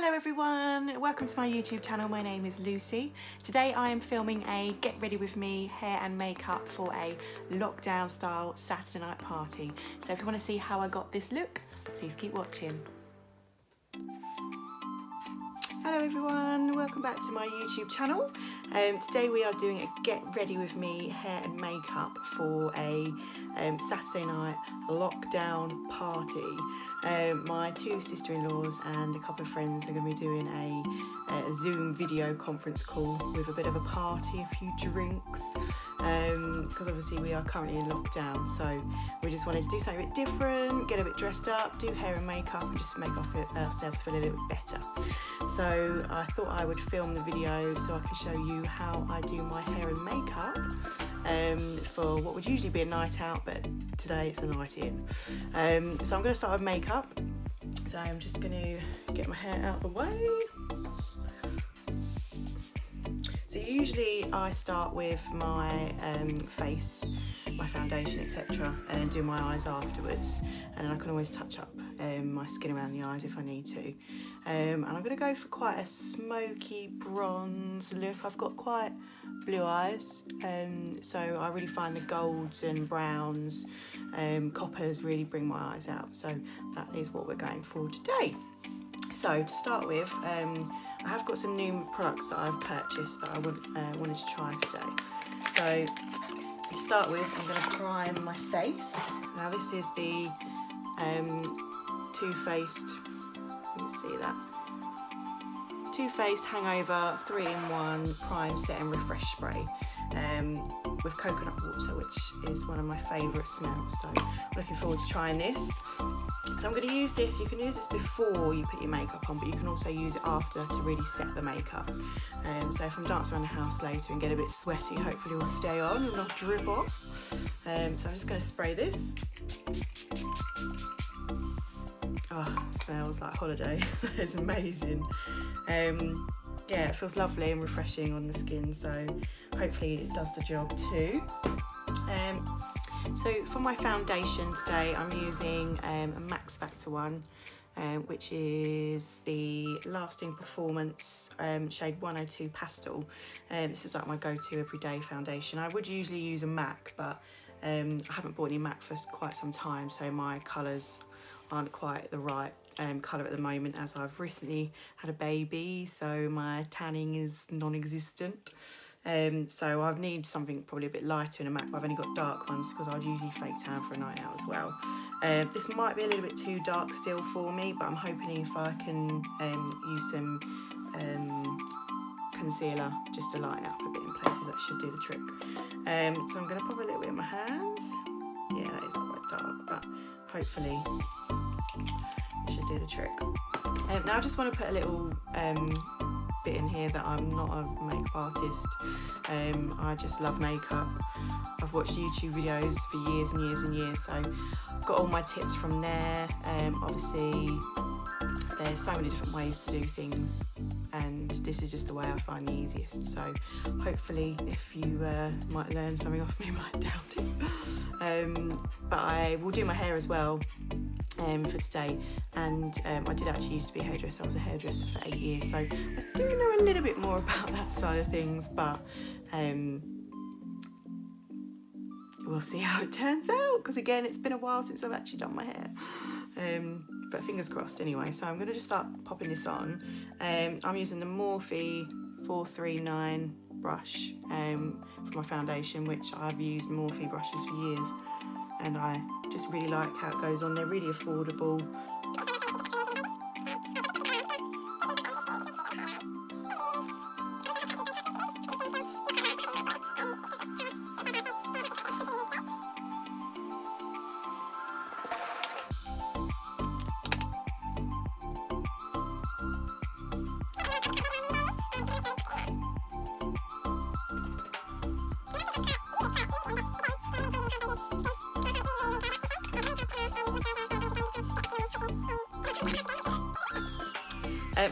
Hello everyone, welcome to my YouTube channel. My name is Lucy. Today I am filming a get ready with me hair and makeup for a lockdown style Saturday night party. So if you want to see how I got this look, please keep watching. Hello everyone, welcome back to my YouTube channel. Today we are doing a get ready with me hair and makeup for a Saturday night lockdown party. My two sister-in-laws and a couple of friends are going to be doing a Zoom video conference call with a bit of a party, a few drinks, because obviously we are currently in lockdown, so we just wanted to do something a bit different, get a bit dressed up, do hair and makeup and just make ourselves feel a little bit better. So I thought I would film the video so I can show you how I do my hair and makeup for what would usually be a night out, but today it's a night in. So I'm going to start with makeup. So I'm just going to get my hair out of the way. So usually I start with my face, my foundation, etc., and then do my eyes afterwards, and then I can always touch up my skin around the eyes if I need to. And I'm going to go for quite a smoky bronze look. I've got quite blue eyes, so I really find the golds and browns, coppers really bring my eyes out, so that is what we're going for today. So to start with, I have got some new products that I've purchased that I wanted to try today. So to start with, I'm going to prime my face. Now this is the Too Faced, you can see that, Too Faced Hangover 3-in-1 Prime Set and Refresh Spray with coconut water, which is one of my favourite smells, so I'm looking forward to trying this. So I'm going to use this. You can use this before you put your makeup on, but you can also use it after to really set the makeup. So if I'm dancing around the house later and get a bit sweaty, hopefully it will stay on and not drip off. So I'm just going to spray this. Oh, it smells like holiday. That is amazing. Yeah, it feels lovely and refreshing on the skin, so hopefully it does the job too. So for my foundation today, I'm using a Max Factor one, which is the Lasting Performance shade 102 Pastel. This is like my go-to everyday foundation. I would usually use a MAC, but I haven't bought any MAC for quite some time, so my colours aren't quite the right colour at the moment, as I've recently had a baby, so my tanning is non-existent. So I need something probably a bit lighter in a MAC, but I've only got dark ones because I'd usually fake tan for a night out as well. This might be a little bit too dark still for me, but I'm hoping if I can use some concealer just to lighten up a bit in places, that should do the trick. So I'm going to pop a little bit in my hands. Yeah, that is quite dark, but hopefully it should do the trick. Now I just want to put a little bit in here that I'm not a makeup artist. I just love makeup. I've watched YouTube videos for years and years and years, so I've got all my tips from there. Obviously there's so many different ways to do things, and this is just the way I find the easiest, so hopefully if you might learn something off me, I might doubt it. But I will do my hair as well for today, and I did actually used to be a hairdresser. I was a hairdresser for 8 years, so I do know a little bit more about that side of things, but we'll see how it turns out, because again, it's been a while since I've actually done my hair. But fingers crossed anyway. So I'm going to just start popping this on. I'm using the Morphe 439 brush for my foundation, which I've used Morphe brushes for years, and I just really like how it goes on. They're really affordable.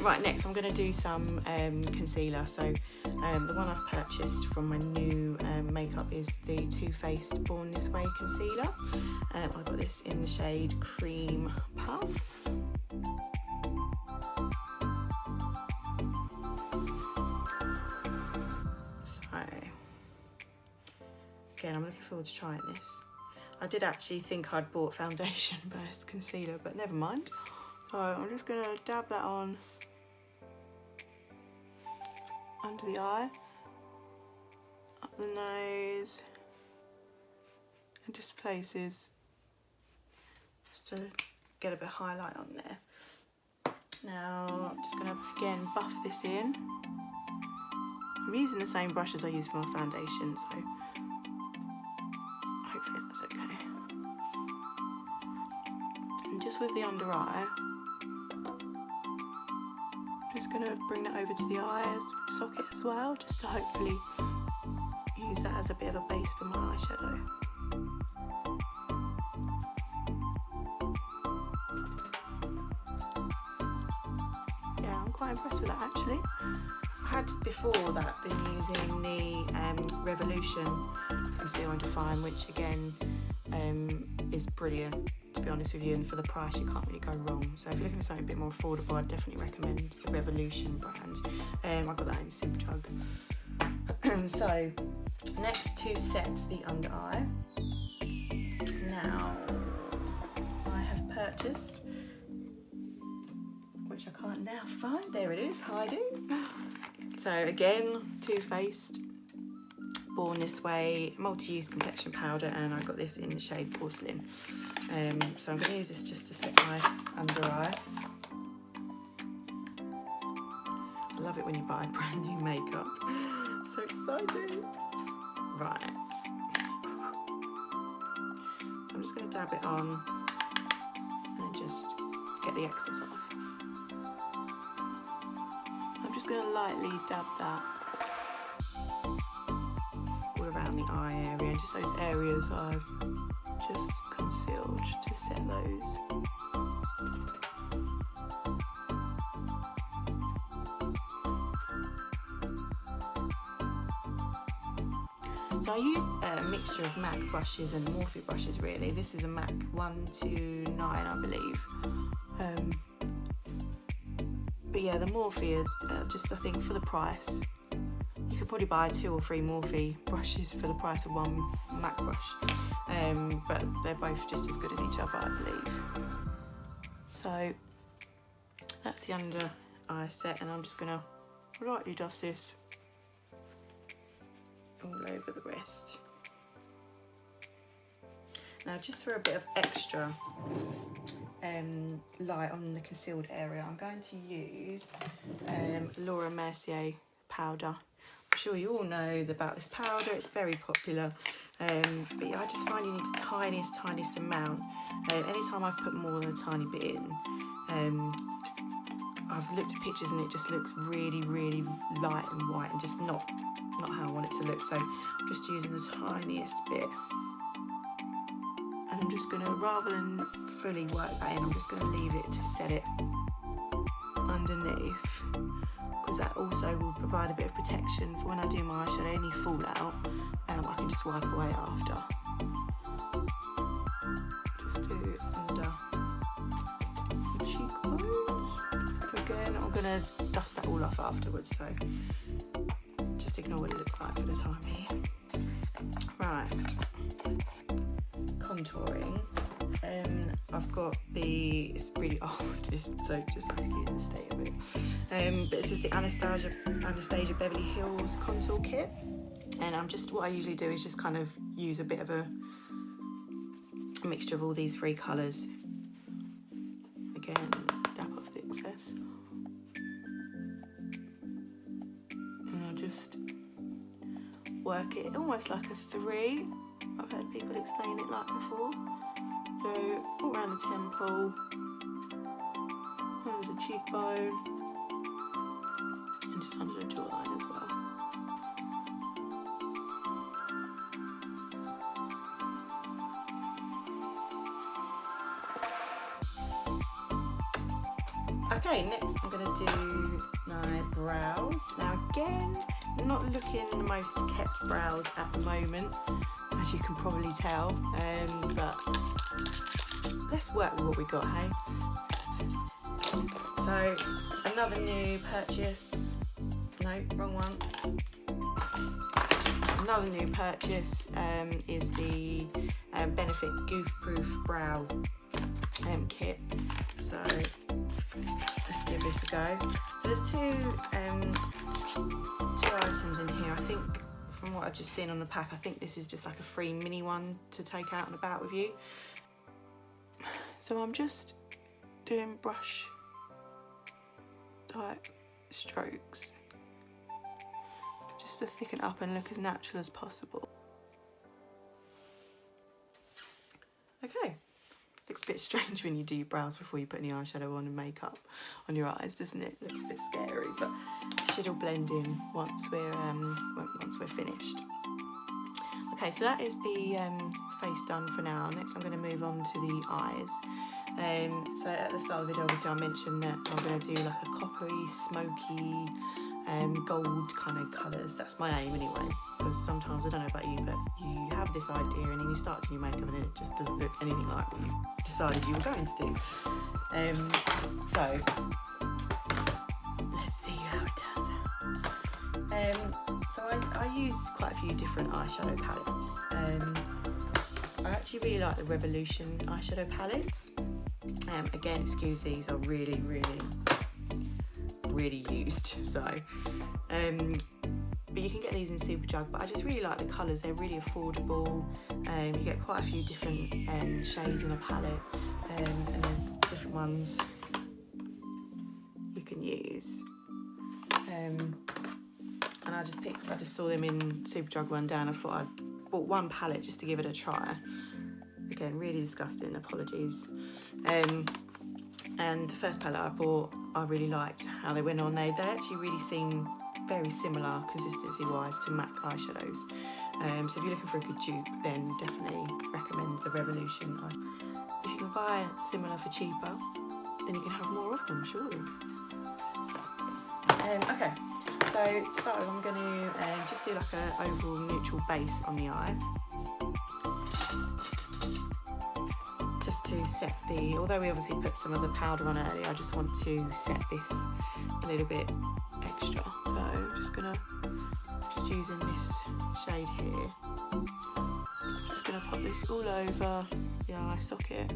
Right, next I'm going to do some concealer. So the one I've purchased from my new makeup is the Too Faced Born This Way concealer. I've got this in the shade Cream Puff. again, I'm looking forward to trying this. I did actually think I'd bought foundation versus concealer, but never mind. So I'm just gonna dab that on under the eye, up the nose, and just places, just to get a bit of highlight on there. Now I'm just gonna again buff this in. I'm using the same brush as I use for my foundation, so hopefully that's okay. And just with the under eye, I'm just going to bring that over to the eye socket as well, just to hopefully use that as a bit of a base for my eyeshadow. Yeah, I'm quite impressed with that actually. I had before that been using the Revolution Conceal and Define, which again is brilliant, to be honest with you, and for the price you can't really go wrong. So if you're looking for something a bit more affordable, I'd definitely recommend the Revolution brand. I got that in Simpjug. So next to set the under eye. Now I have purchased, which I can't now find, there it is, hiding. So again, Too Faced, Born This Way, multi-use complexion powder, and I got this in the shade Porcelain. So I'm going to use this just to set my under eye. I love it when you buy brand new makeup. So exciting. Right. I'm just going to dab it on and then just get the excess off. I'm just going to lightly dab that all around the eye area, just those areas I've just concealed, to set those. So I used a mixture of MAC brushes and Morphe brushes really. This is a MAC 129 I believe. But yeah, the Morphe are just, I think, for the price, you could probably buy 2 or 3 Morphe brushes for the price of one MAC brush. But they're both just as good as each other, I believe. So that's the under eye set, and I'm just gonna lightly dust this all over the rest. Now, just for a bit of extra light on the concealed area, I'm going to use Laura Mercier powder. I'm sure you all know about this powder, it's very popular. But yeah, I just find you need the tiniest amount. Anytime I've put more than a tiny bit in, I've looked at pictures and it just looks really light and white and just not how I want it to look. So I'm just using the tiniest bit. And I'm just gonna, rather than fully work that in, I'm just gonna leave it to set it underneath, because that also will provide a bit of protection for when I do my eyeshadow. Any fallout, I can just wipe away after. Just do it under the cheekbones. Again, I'm gonna dust that all off afterwards, so just ignore what it looks like for the time being. Right, contouring. I've got the, it's really old, so just excuse the state of it. But this is the Anastasia Beverly Hills contour kit, and what I usually do is just kind of use a bit of a mixture of all these 3 colours. Again, dab off the excess, and I'll just work it almost like a 3. I've heard people explain it like before. So all around the temple, under the cheekbone, and just under the jawline as well. Okay, next I'm going to do my brows. Now again, I'm not looking the most kept brows at the moment, as you can probably tell, but let's work with what we got, hey? So, another new purchase, no, wrong one. another new purchase is the Benefit Goof Proof Brow kit. So let's give this a go. So there's two items in here. I think from what I've just seen on the pack, I think this is just like a free mini one to take out and about with you. So I'm just doing brush type strokes just to thicken up and look as natural as possible. Okay, looks a bit strange when you do your brows before you put any eyeshadow on and makeup on your eyes, doesn't it? Looks a bit scary, but it should all blend in once we're finished. Okay, so that is the face done for now. Next I'm going to move on to the eyes. So at the start of the video, obviously I mentioned that I'm going to do like a coppery, smoky, gold kind of colours. That's my aim anyway, because sometimes, I don't know about you, but you have this idea and then you start doing your makeup and then it just doesn't look anything like what you decided you were going to do. So let's see how it turns out. So I use quite a few different eyeshadow palettes. I actually really like the Revolution eyeshadow palettes. Again, excuse these, are really used, so but you can get these in Superdrug, but I just really like the colours. They're really affordable. You get quite a few different shades in a palette, and there's different ones you can use, and I just saw them in Superdrug one day and I thought I'd bought one palette just to give it a try. Again, really disgusting, apologies. And the first palette I bought, I really liked how they went on. They actually really seem very similar consistency-wise to MAC eyeshadows. So if you're looking for a good dupe, then definitely recommend the Revolution. If you can buy similar for cheaper, then you can have more of them, surely. Okay, so to start with, I'm going to just do like an overall neutral base on the eye. Just to set although we obviously put some of the powder on earlier, I just want to set this a little bit extra. So I'm just using this shade here. Just gonna pop this all over the eye socket.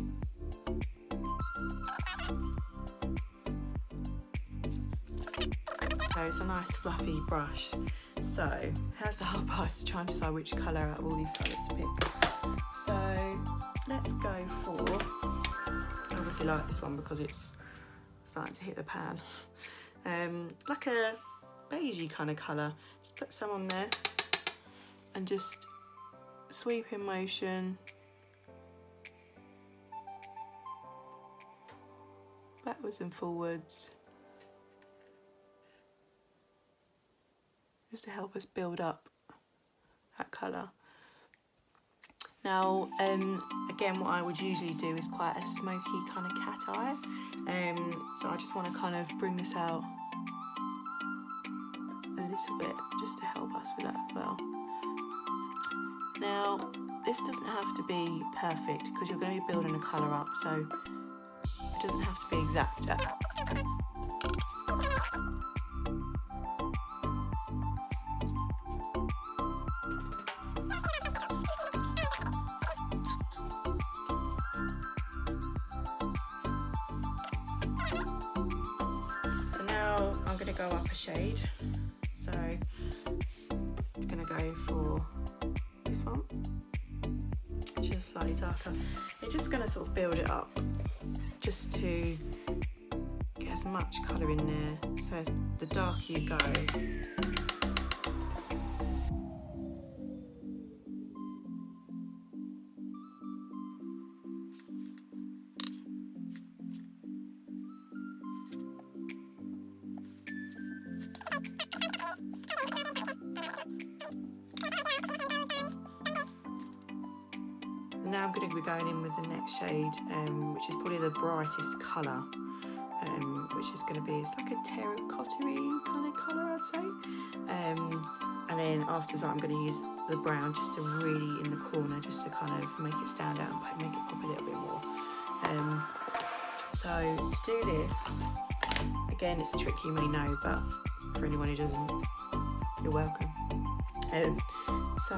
So it's a nice fluffy brush. So how's the hard part to try and decide which colour out of all these colours to pick. So let's go for, I obviously like this one because it's starting to hit the pan. Like a beigey kind of colour. Just put some on there and just sweep in motion. Backwards and forwards. Just to help us build up that colour. Now, again, what I would usually do is quite a smoky kind of cat eye. So I just want to kind of bring this out a little bit, just to help us with that as well. Now, this doesn't have to be perfect because you're going to be building a colour up, so it doesn't have to be exact. Go up a shade, so I'm gonna go for this one, just slightly darker. You're just gonna sort of build it up just to get as much colour in there, so the darker you go, now I'm going to be going in with the next shade, which is probably the brightest colour, which is going to be, it's like a terracotta-y kind of colour, I'd say. And then after that I'm going to use the brown just to really in the corner, just to kind of make it stand out and make it pop a little bit more. So to do this, again, it's a trick you may know, but for anyone who doesn't, you're welcome. So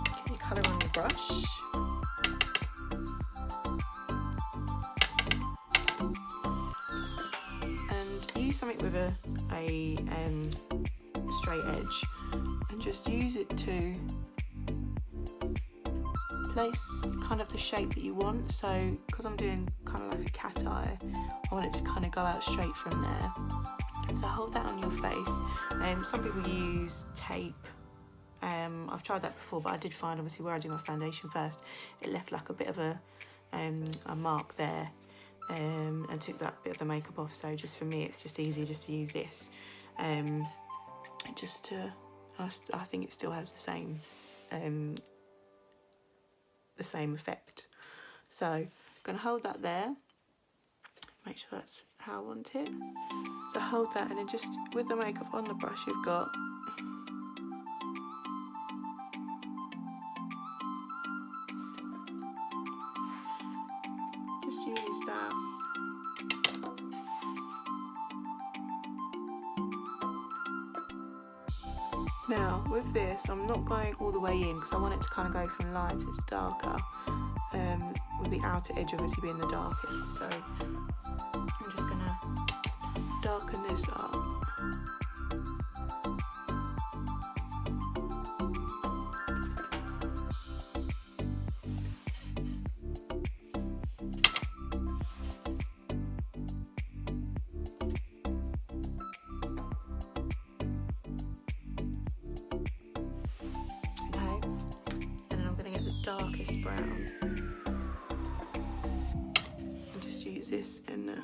get your colour on your brush. And use something with a straight edge and just use it to place kind of the shape that you want. So because I'm doing kind of like a cat eye, I want it to kind of go out straight from there. So hold that on your face. Some people use tape. I've tried that before, but I did find obviously where I do my foundation first, it left like a bit of a mark there, and took that bit of the makeup off. So just for me, it's just easier just to use this, just to. I think it still has the same effect. So I'm going to hold that there, make sure that's how I want it. So hold that, and then just with the makeup on the brush you've got, just use that. Now with this, I'm not going all the way in because I want it to kind of go from light to darker, with the outer edge obviously being the darkest. So I'm just going to darken this up. Darkest brown, and just use this in the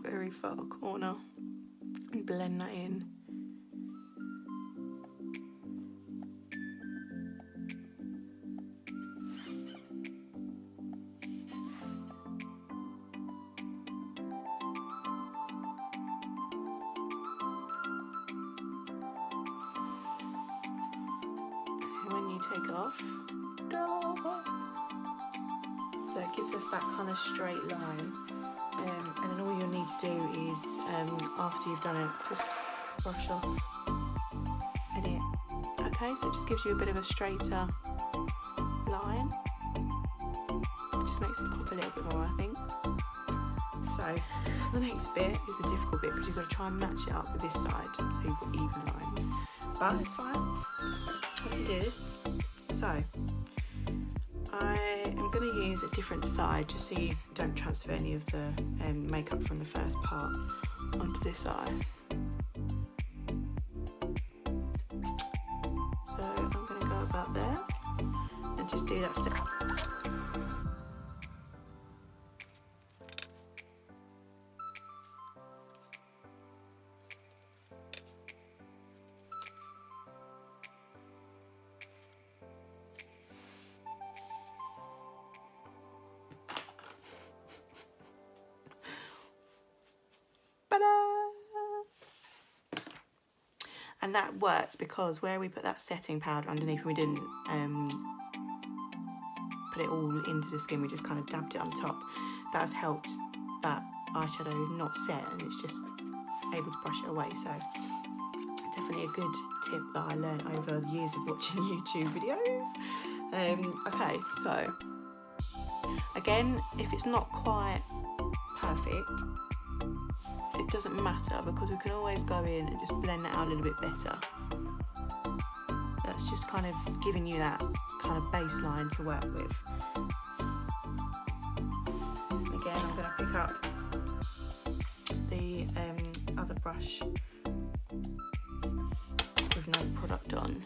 very far corner and blend that in. Take it off, so it gives us that kind of straight line, and then all you'll need to do is, after you've done it, just brush off it. Okay, so it just gives you a bit of a straighter line. It just makes it pop a little bit more, I think. So the next bit is the difficult bit because you've got to try and match it up with this side so you've got even lines, but it's fine. I can do this. So I am going to use a different side just so you don't transfer any of the makeup from the first part onto this eye. So I'm going to go about there and just do that step. And that worked because where we put that setting powder underneath, we didn't put it all into the skin, we just kind of dabbed it on top. That has helped that eyeshadow not set, and it's just able to brush it away. So definitely a good tip that I learned over the years of watching YouTube videos. Okay, so again, if it's not quite perfect, it doesn't matter because we can always go in and just blend that out a little bit better. That's just kind of giving you that kind of baseline to work with. And again, I'm going to pick up the other brush with no product on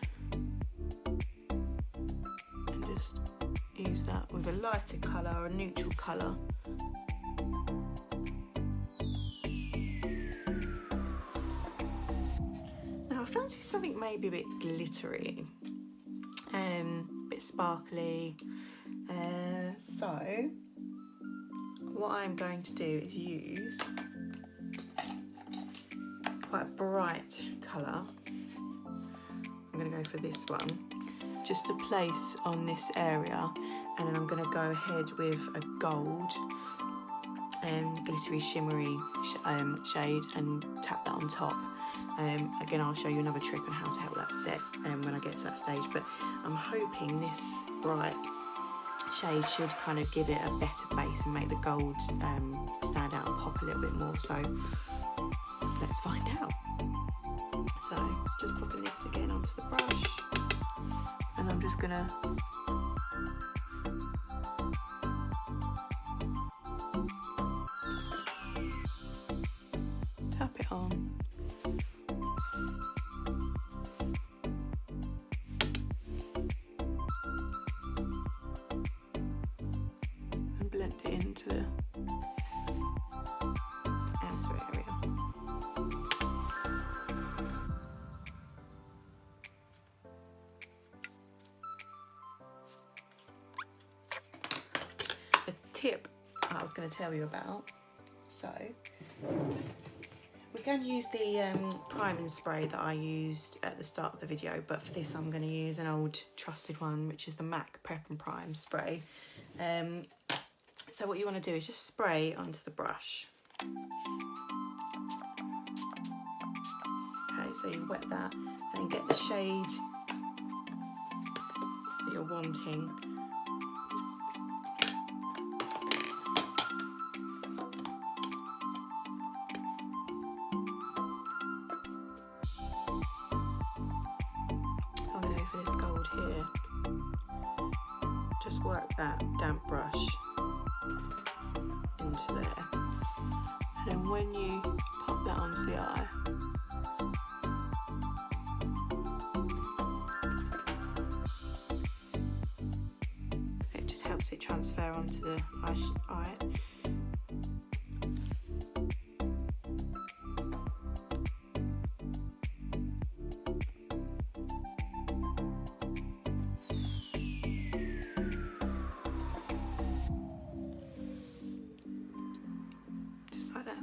and just use that with a lighter colour or a neutral colour. I fancy something maybe a bit glittery, a bit sparkly. So what I'm going to do is use quite a bright colour. I'm going to go for this one, just to place on this area, and then I'm going to go ahead with a gold glittery shimmery shade and tap that on top. Again, I'll show you another trick on how to help that set when I get to that stage, but I'm hoping this bright shade should kind of give it a better base and make the gold stand out and pop a little bit more. So let's find out. So just popping this again onto the brush, and I'm just gonna tap it on. And blend it into the outer area. The tip I was going to tell you about, so we can use the priming spray that I used at the start of the video, but for this I'm going to use an old trusted one, which is the MAC Prep and Prime spray. So what you want to do is just spray onto the brush. Okay, so you wet that and get the shade that you're wanting. Just work that damp brush into there, and then when you pop that onto the eye, it just helps it transfer onto the eye. Like that.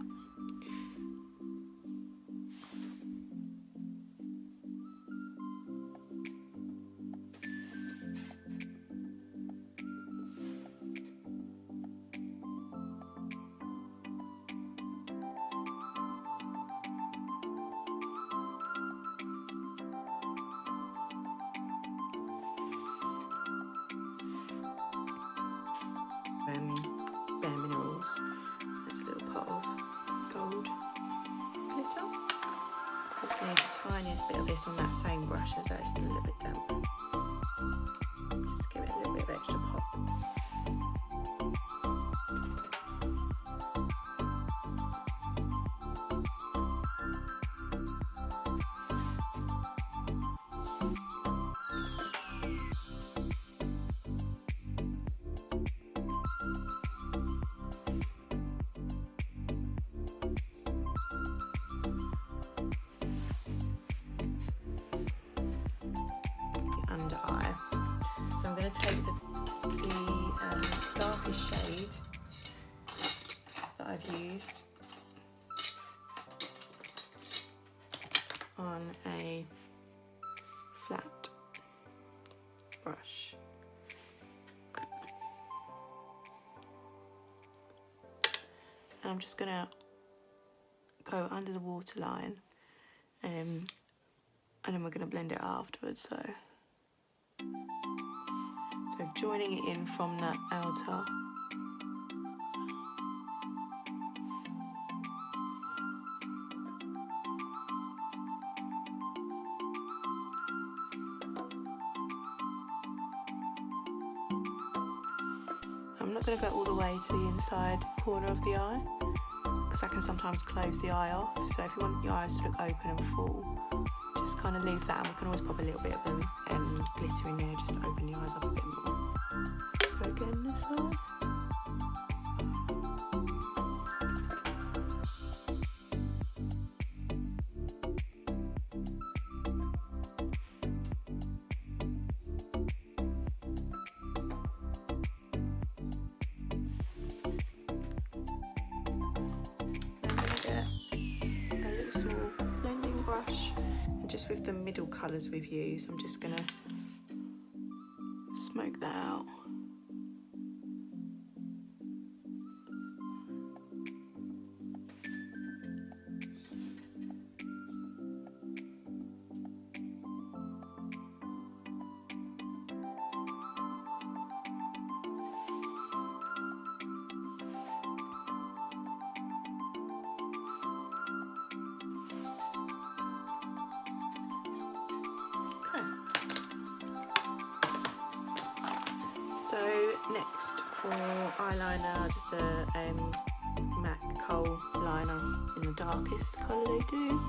Bare Minerals. That's a little pot of gold glitter. I need the tiniest bit of this on that same brush as that, it's still a little bit damp. Just give it a little bit of extra pop. Under eye. So I'm going to take the darkest shade that I've used on a flat brush. And I'm just going to go under the waterline, and then we're going to blend it afterwards. So joining it in from that outer. I'm not going to go all the way to the inside corner of the eye, because that can sometimes close the eye off. So if you want your eyes to look open and full, just kind of leave that, and we can always pop a little bit of glitter in there just to open the eyes up a bit more. So again, this side. Just with the middle colours we've used, I'm just going to smoke that out. So next for eyeliner, just a MAC kohl liner in the darkest colour they do.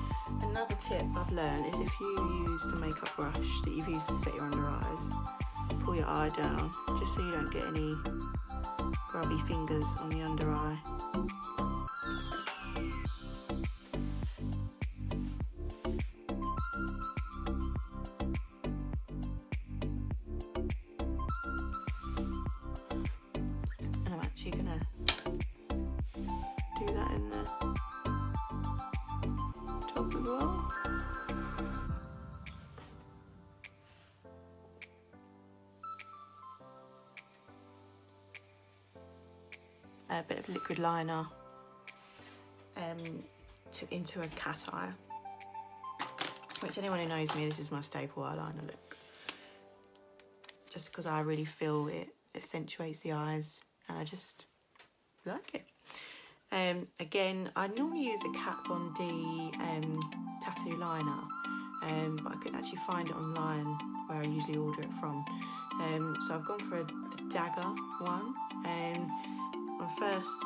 Another tip I've learned is if you use the makeup brush that you've used to set your under eyes, pull your eye down just so you don't get any grubby fingers on the under eye. And I'm actually gonna do that in the top as well. A bit of liquid liner into a cat eye, which anyone who knows me, this is my staple eyeliner look. Just because I really feel it accentuates the eyes and I just like it. Again, I normally use the Kat Von D tattoo liner, but I couldn't actually find it online where I usually order it from. So I've gone for the Dagger one. On first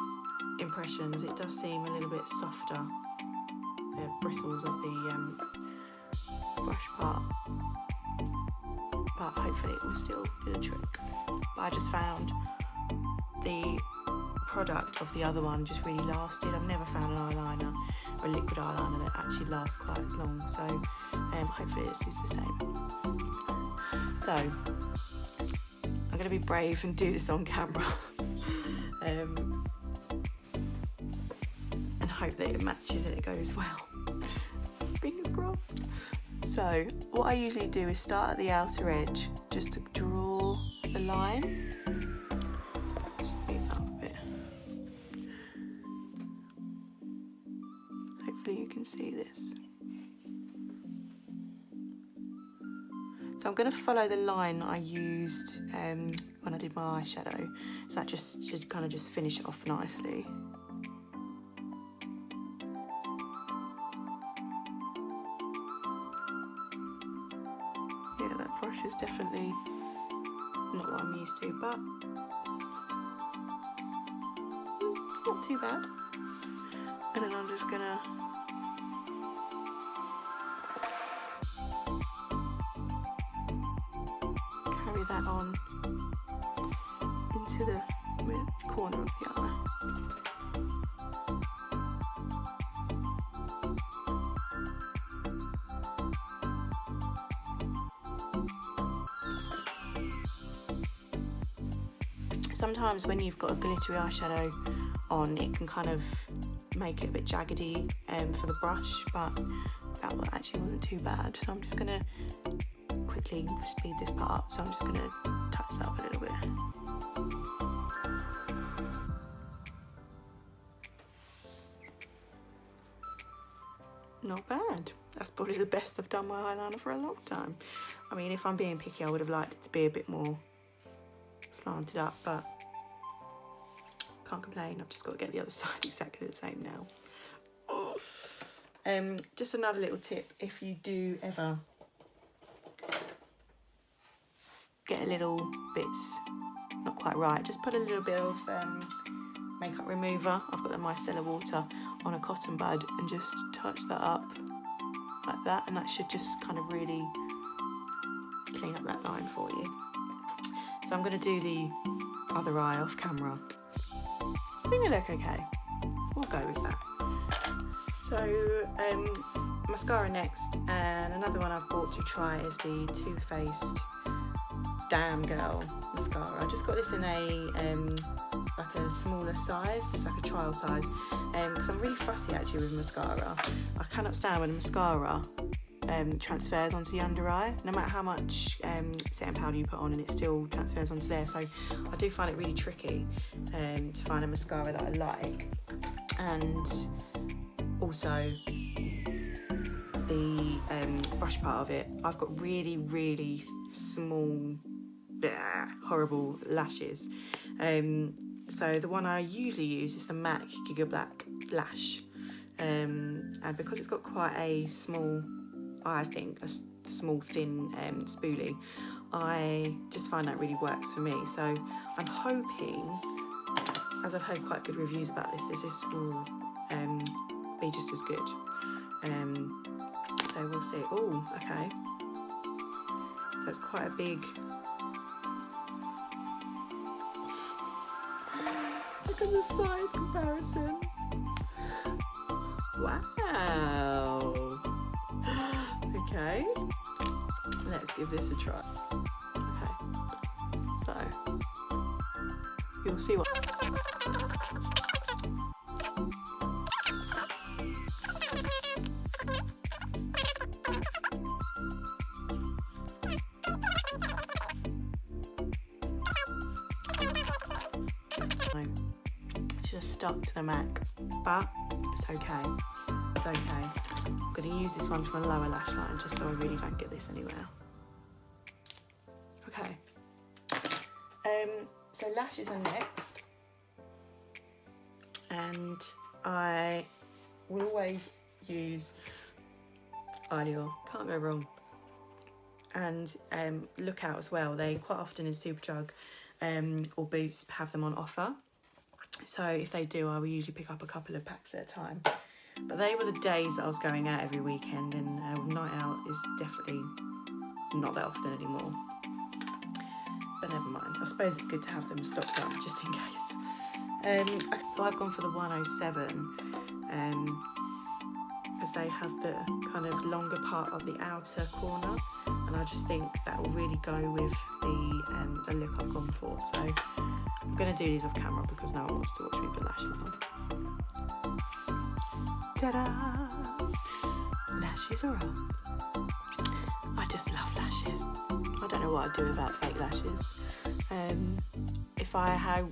impressions, it does seem a little bit softer, the bristles of the brush part, but hopefully it will still do the trick. But I just found the product of the other one just really lasted. I've never found an eyeliner or a liquid eyeliner that actually lasts quite as long, so hopefully this is the same. So I'm going to be brave and do this on camera. And hope that it matches and it goes well. Fingers crossed. So what I usually do is start at the outer edge just to draw the line. Just speed that up a bit. Hopefully you can see this. So I'm going to follow the line that I used when I did my eyeshadow. So that just should kind of just finish it off nicely. Yeah, that brush is definitely not what I'm used to, but it's not too bad. And then I'm just gonna carry that on into the corner of the eye. Sometimes when you've got a glittery eyeshadow on, it can kind of make it a bit jaggedy for the brush, but that one actually wasn't too bad. So I'm just gonna quickly speed this part up. So I'm just gonna touch that up a little bit. Not bad. That's probably the best I've done my eyeliner for a long time. I mean, if I'm being picky, I would have liked it to be a bit more slanted up, but can't complain. I've just got to get the other side exactly the same now. Oh. Just another little tip, if you do ever get a little bits not quite right, just put a little bit of makeup remover. I've got the micellar water on a cotton bud and just touch that up like that, and that should just kind of really clean up that line for you. So I'm going to do the other eye off camera. I think they look okay. We'll go with that. So mascara next, and another one I've bought to try is the Too Faced Damn Girl mascara. I just got this in a like a smaller size, just like a trial size, because I'm really fussy actually with mascara. I cannot stand when a mascara transfers onto the under eye, no matter how much setting powder you put on, and it still transfers onto there. So I do find it really tricky to find a mascara that I like. And also the brush part of it, I've got really, really small, horrible lashes. So the one I usually use is the MAC Giga Black Lash, and because it's got quite a small, I think, a small thin spoolie, I just find that really works for me. So I'm hoping, as I've heard quite good reviews about this will be just as good. So we'll see. Oh, okay. That's quite a big. Look at the size comparison. Wow. Okay. Let's give this a try. Okay. So you'll see what. Just stuck to the MAC, but it's okay. It's okay. I'm going to use this one for a lower lash line just so I really don't get this anywhere. Okay. So lashes are next, and I will always use Eyeliner. Can't go wrong. And look out as well. They quite often in Superdrug or Boots have them on offer. So if they do, I will usually pick up a couple of packs at a time. But they were the days that I was going out every weekend, and night out is definitely not that often anymore. But never mind. I suppose it's good to have them stocked up just in case. So I've gone for the 107, as they have the kind of longer part of the outer corner, and I just think that will really go with the look I've gone for. So I'm going to do these off camera because no one wants to watch me put lashes on. Ta-da! Lashes are on. I just love lashes. I don't know what I'd do without fake lashes.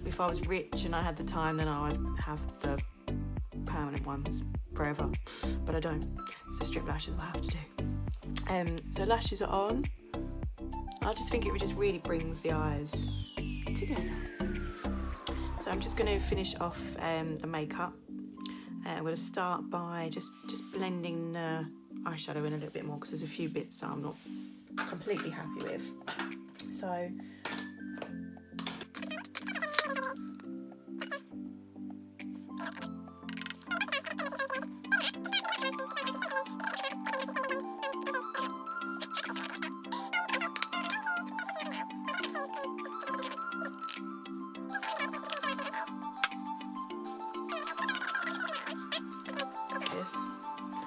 If I was rich and I had the time, then I would have the permanent ones forever. But I don't. So strip lashes will have to do. So lashes are on. I just think it just really brings the eyes together. So I'm just going to finish off the makeup. I'm going to start by just blending the eyeshadow in a little bit more because there's a few bits that I'm not completely happy with. So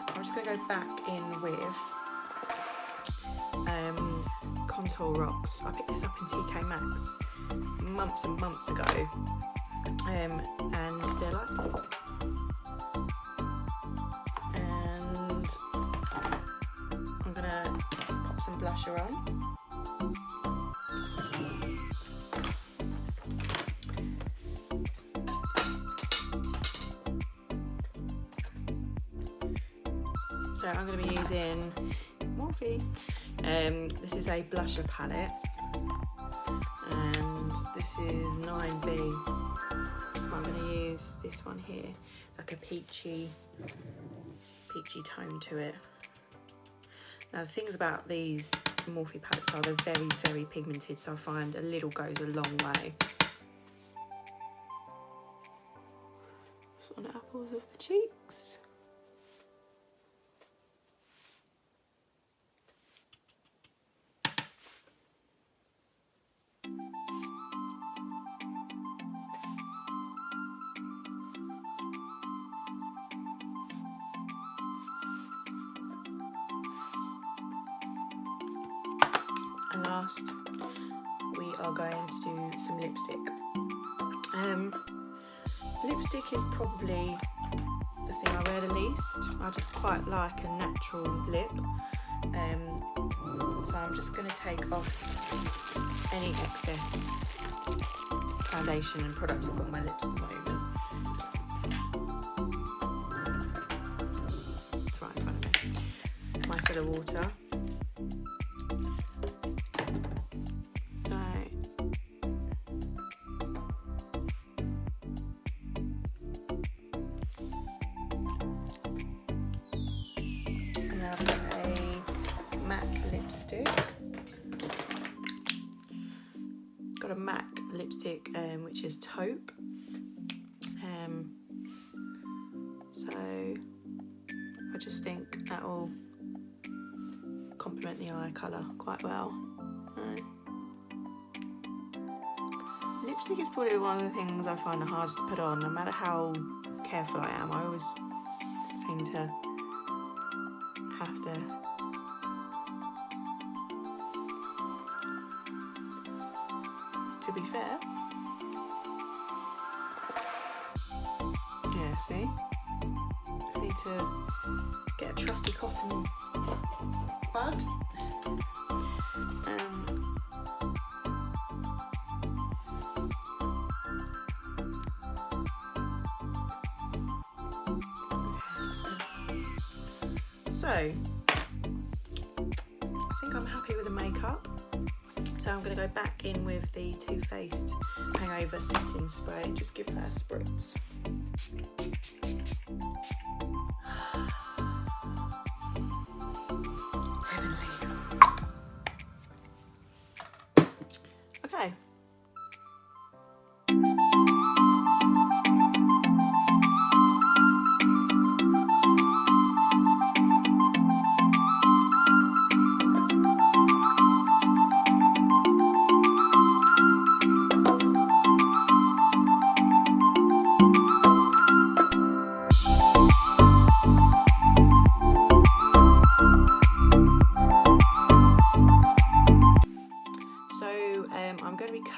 I'm just going to go back in with Contour Rocks. I picked this up in TK Maxx months and months ago, and still like it. And I'm going to pop some blusher on. So I'm going to be using Morphe. This is a blusher palette, and this is 9B. I'm going to use this one here, like a peachy tone to it. Now the things about these Morphe palettes are they're very, very pigmented, so I find a little goes a long way. Just on the apples of the cheeks. And last, we are going to do some lipstick. Lipstick is probably the thing I wear the least. I just quite like a natural lip. So I'm just going to take off any excess foundation and product I've got on my lips at the moment. It's right in front of me. My Micellar water. lipstick, which is Taupe. So I just think that will complement the eye colour quite well. Lipstick is probably one of the things I find the hardest to put on. No matter how careful I am, I always seem to have to be fair. Yeah, see? I need to get a trusty cotton bud. So, I think I'm happy with the makeup. So I'm going to go back in with the Too Faced Hangover Setting Spray and just give that a spritz. Heavenly. Okay.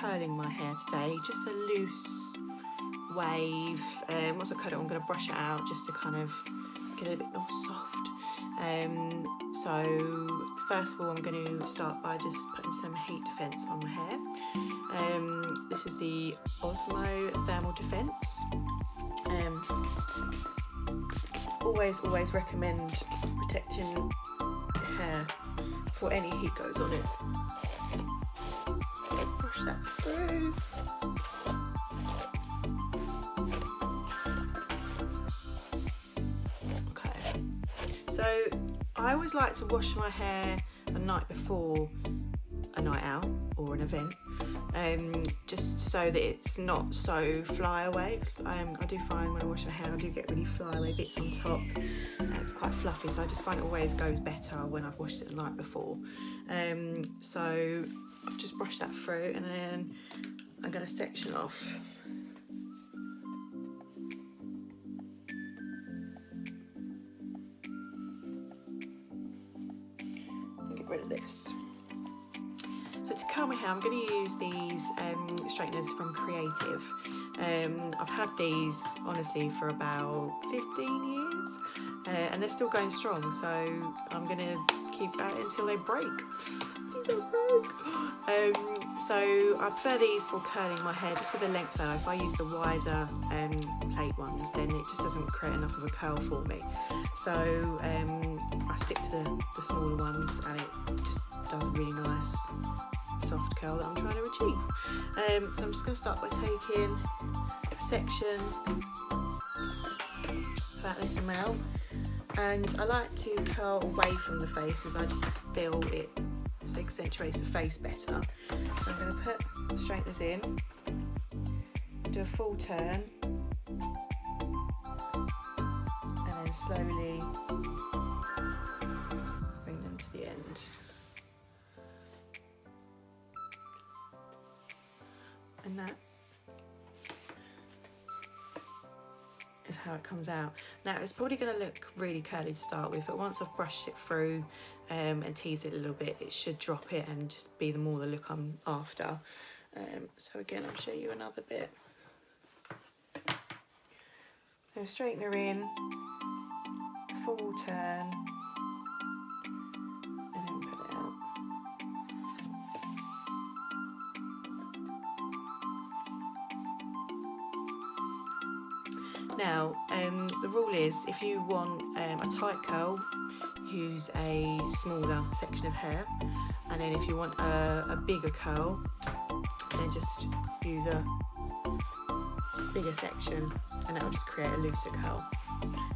Curling my hair today, just a loose wave. Once I cut it, I'm going to brush it out just to kind of get it a bit more soft. So first of all, I'm going to start by just putting some heat defense on my hair. This is the Osmo Thermal Defense. Always recommend protecting your hair before any heat goes on it. Brush that through. Okay, so I always like to wash my hair the night before a night out or an event, just so that it's not so fly away. I do find when I wash my hair I do get really fly away bits on top. It's quite fluffy, so I just find it always goes better when I've washed it the night before. So I've just brushed that through, and then I'm going to section off. And get rid of this. So to curl my hair, I'm going to use these straighteners from Creative. I've had these honestly for about 15 years, and they're still going strong, so I'm going to keep that until they break. So I prefer these for curling my hair, just with the length though. If I use the wider plate ones, then it just doesn't create enough of a curl for me. So I stick to the smaller ones, and it just does a really nice soft curl that I'm trying to achieve. So I'm just going to start by taking a section about this amount, and I like to curl away from the face as I just feel it accentuates the face better. So I'm going to put the straighteners in, do a full turn, and then slowly bring them to the end. And that is how it comes out. Now it's probably going to look really curly to start with, but once I've brushed it through and teased it a little bit, it should drop it and just be the more the look I'm after. So again, I'll show you another bit. So straightener in, full turn, and then put it out. Now, the rule is, if you want a tight curl, use a smaller section of hair, and then if you want a bigger curl, then just use a bigger section, and that will just create a looser curl.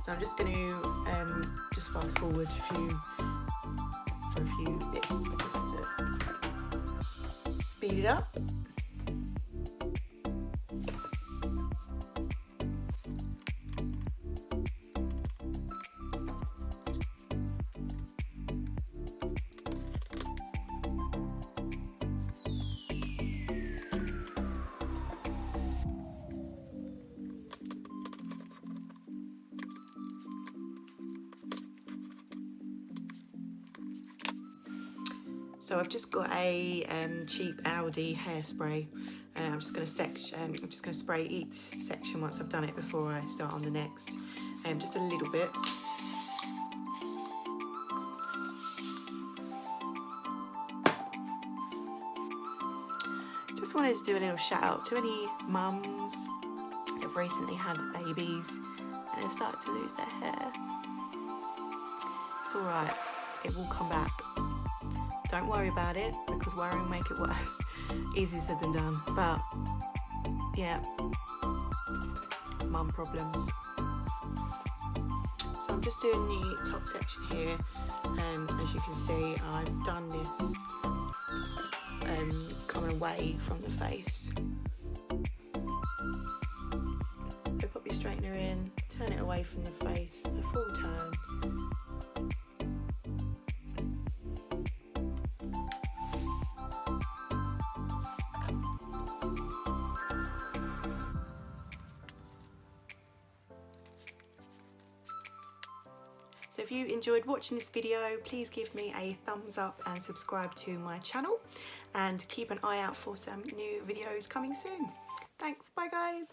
So I'm just going to just fast forward for a few bits, just to speed it up. So I've just got a cheap Audi hairspray. I'm just going to spray each section once I've done it before I start on the next. Just a little bit. Just wanted to do a little shout out to any mums that have recently had babies and have started to lose their hair. It's alright, it will come back. Don't worry about it, because worrying will make it worse. Easier said than done, but yeah, mum problems. So I'm just doing the top section here, and as you can see, I've done this coming away from the face. So pop your straightener in, turn it away from the face, a full turn. So if you enjoyed watching this video, please give me a thumbs up and subscribe to my channel, and keep an eye out for some new videos coming soon. Thanks, bye guys.